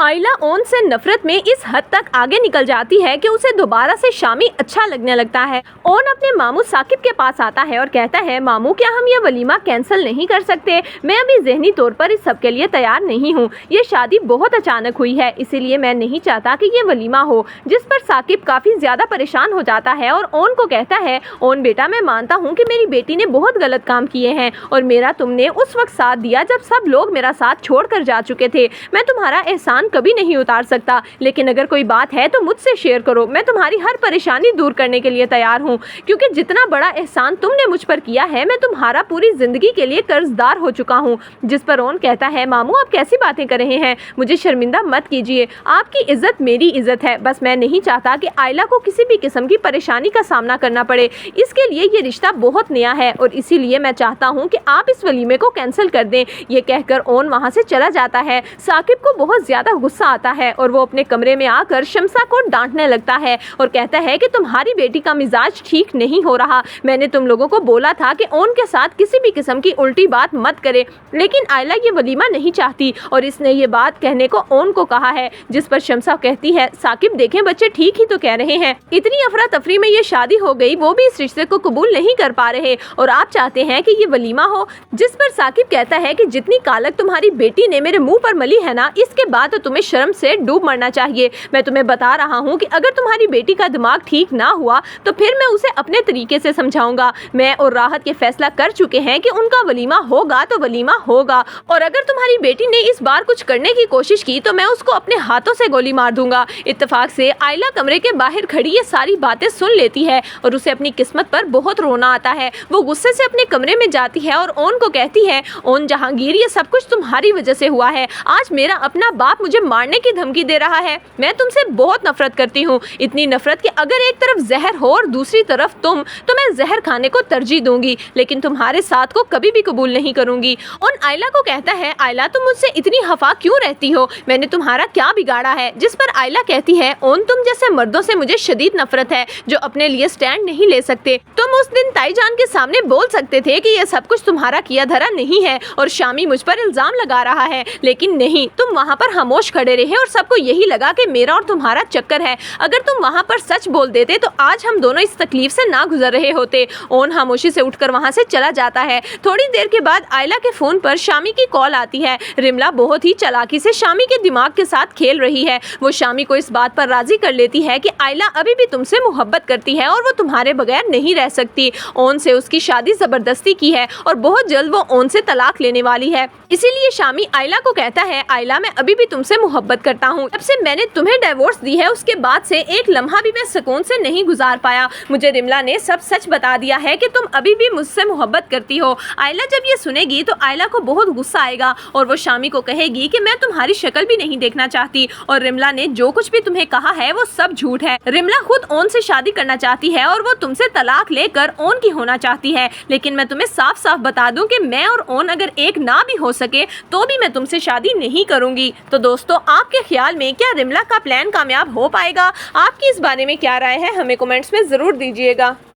आयला ओन से नफरत में इस हद तक आगे निकल जाती है कि उसे दोबारा से शामी अच्छा लगने लगता है। ओन अपने मामू साकिब के पास आता है और कहता है, मामू क्या हम ये वलीमा कैंसिल नहीं कर सकते? मैं अभी ज़हनी तौर पर इस सब के लिए तैयार नहीं हूँ। ये शादी बहुत अचानक हुई है, इसीलिए मैं नहीं चाहता कि ये वलीमा हो। जिस पर साकिब काफ़ी ज़्यादा परेशान हो जाता है और ओन को कहता है, ओन बेटा मैं मानता हूँ कि मेरी बेटी ने बहुत गलत काम किए हैं और मेरा तुमने उस वक्त साथ दिया जब सब लोग मेरा साथ छोड़ कर जा चुके थे। मैं तुम्हारा एहसान कभी नहीं उतार सकता, लेकिन अगर कोई बात है तो मुझसे शेयर करो। मैं तुम्हारी हर परेशानी दूर करने के लिए तैयार हूँ, क्योंकि जितना बड़ा एहसान तुमने मुझ पर किया है मैं तुम्हारा पूरी जिंदगी के लिए कर्जदार हो चुका हूँ। जिस पर ओन कहता है, मामू आप कैसी बातें कर रहे हैं? मुझे शर्मिंदा मत कीजिए, आपकी इज्जत मेरी इज्जत है। बस मैं नहीं चाहता कि आयला को किसी भी किस्म की परेशानी का सामना करना पड़े। इसके लिए ये रिश्ता बहुत नया है और इसीलिए मैं चाहता हूँ कि आप इस वलीमे को कैंसिल कर दें। ये कहकर ओन वहाँ से चला जाता है। साकिब को बहुत ज्यादा गुस्सा आता है और वो अपने कमरे में आकर शमसा को डांटने लगता है और कहता है कि तुम्हारी बेटी का मिजाज ठीक नहीं हो रहा। मैंने तुम लोगों को बोला था कि ओन के साथ किसी भी किस्म की उल्टी बात मत करे, लेकिन आयला ये वलीमा नहीं चाहती और इसने ये बात कहने को ओन को कहा है। जिस पर शमसा कहती है, साकिब देखें बच्चे ठीक ही तो कह रहे हैं। इतनी अफरा तफरी में ये शादी हो गई, वो भी इस रिश्ते को कबूल नहीं कर पा रहे और आप चाहते हैं कि ये वलीमा हो। जिस पर साकिब कहता है कि जितनी कालक तुम्हारी बेटी ने मेरे मुंह पर मली है ना, इसके बाद तो तुम्हें शर्म से डूब मरना चाहिए। मैं तुम्हें बता रहा हूँ कि अगर तुम्हारी बेटी का दिमाग ठीक ना हुआ तो फिर मैं उसे अपने तरीके से समझाऊंगा। मैं और राहत ये फैसला कर चुके हैं कि उनका वलीमा होगा तो वलीमा होगा, और अगर तुम्हारी बेटी ने इस बार कुछ करने की कोशिश की तो मैं उसको अपने हाथों से गोली मार दूंगा। इत्तेफाक से आयला कमरे के बाहर खड़ी ये सारी बातें सुन लेती है और उसे अपनी किस्मत पर बहुत रोना आता है। वो गुस्से से अपने कमरे में जाती है और ओन को कहती है, ओन जहांगीर ये सब कुछ तुम्हारी वजह से हुआ है। आज मेरा अपना बाप मुझे मारने की धमकी दे रहा है। मैं तुमसे बहुत नफरत करती हूँ, इतनी नफरत कि अगर एक तरफ जहर हो और दूसरी तरफ तुम, तो मैं जहर खाने को तरजीह दूंगी, लेकिन तुम्हारे साथ को कभी भी कबूल नहीं करूंगी। ओन आयला को कहता है, आयला तुम मुझसे इतनी खफा क्यों रहती हो? मैंने तुम्हारा क्या बिगाड़ा है? जिस पर आयला कहती है, ओन तुम जैसे मर्दों से मुझे शदीद नफरत है जो अपने लिए स्टैंड नहीं ले सकते। तुम उस दिन ताईजान के सामने बोल सकते थे कि यह सब कुछ तुम्हारा किया धरा नहीं है और शामी मुझ पर इल्जाम लगा रहा है, लेकिन नहीं, तुम वहाँ पर खामोश खड़े रहे और सबको यही लगा कि मेरा और तुम्हारा चक्कर है। अगर तुम वहाँ पर सच बोल देते तो आज हम दोनों इस तकलीफ से ना गुजर रहे होते। ओन खामोशी से उठकर वहाँ से चला जाता है। थोड़ी देर के बाद आयला के फोन पर शामी की कॉल आती है। रिमला बहुत ही चालाकी से शामी के दिमाग के साथ खेल रही है। वो शामी को इस बात पर राजी कर लेती है कि आयला अभी भी तुमसे मोहब्बत करती है और वो तुम्हारे बगैर नहीं रह सकती। ओन से उसकी शादी जबरदस्ती की है और बहुत जल्द वो ओन से तलाक लेने वाली है। इसीलिए शामी आयला को कहता है, आयला मैं अभी भी तुमसे मोहब्बत करता हूँ। जब से मैंने तुम्हें डिवोर्स दी है उसके बाद से एक लम्हा भी मैं सुकून से नहीं गुजार पाया। मुझे रिमला ने सब सच बता दिया है कि तुम अभी भी मुझसे मोहब्बत करती हो। आयला जब ये सुनेगी तो आयला को बहुत गुस्सा आएगा और वो शामी को कहेगी कि मैं तुम्हारी शक्ल भी नहीं देखना चाहती और रिमला ने जो कुछ भी तुम्हें कहा है वो सब झूठ है। रिमला खुद ओन से शादी करना चाहती है और वो तुमसे तलाक लेकर ओन की होना चाहती है, लेकिन मैं तुम्हें साफ साफ बता दूं कि मैं और ओन अगर एक ना भी हो सके तो भी मैं तुमसे शादी नहीं करूंगी। तो दोस्तों आपके ख्याल में क्या रिमला का प्लान कामयाब हो पाएगा? आपकी इस बारे में क्या राय है? हमें कमेंट्स में जरूर दीजिएगा।